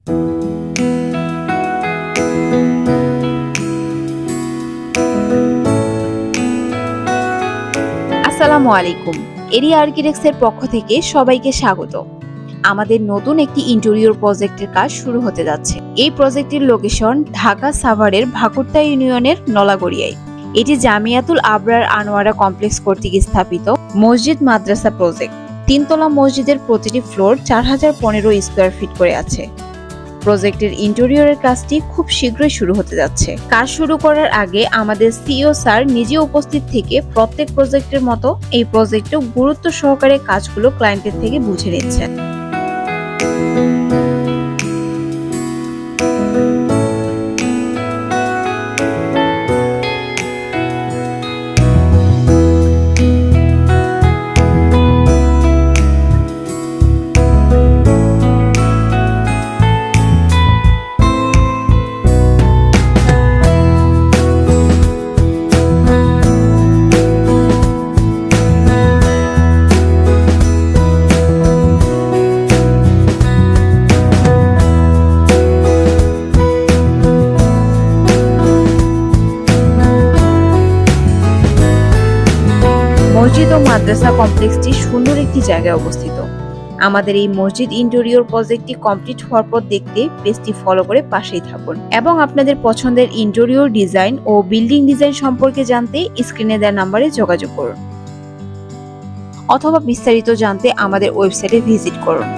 আসসালামু আলাইকুম। এরিয়া আর্কিটেক্টসের পক্ষ থেকে সবাইকে স্বাগত। আমাদের নতুন একটি ইন্টেরিয়র প্রজেক্টের কাজ শুরু হতে যাচ্ছে। এই প্রজেক্টের লোকেশন ঢাকা সাভারের ভাকুরতা ইউনিয়নের নলাগড়িয়ায়। এটি জামিয়াতুল আবরার আনোয়ারা কমপ্লেক্স কর্তৃক স্থাপিত মসজিদ মাদ্রাসা প্রজেক্ট। 3 তলা মসজিদের প্রতিটি ফ্লোর 4015 স্কয়ার ফিট করে আছে। প্রজেক্টের ইন্টেরিয়রের কাজটি খুব শীঘ্রই শুরু হতে যাচ্ছে। কাজ শুরু করার আগে আমাদের সিইও স্যার নিজে উপস্থিত থেকে প্রত্যেক প্রজেক্টের মতো এই প্রজেক্টেও গুরুত্ব সহকারে কাজগুলো ক্লায়েন্টের থেকে বুঝে নিচ্ছেন। মসজিদ ও মাদ্রাসা কমপ্লেক্সটি সুন্দর একটি জায়গায় অবস্থিত। আমাদের এই মসজিদ ইন্টেরিয়র প্রজেক্টটি কমপ্লিট হওয়ার পর দেখতে পেজটি ফলো করে পাশেই থাকুন এবং আপনাদের পছন্দের ইন্টেরিয়র ডিজাইন ও বিল্ডিং ডিজাইন সম্পর্কে জানতে স্ক্রিনে দেওয়া নম্বরে যোগাযোগ করুন অথবা বিস্তারিত জানতে আমাদের ওয়েবসাইটে ভিজিট করুন।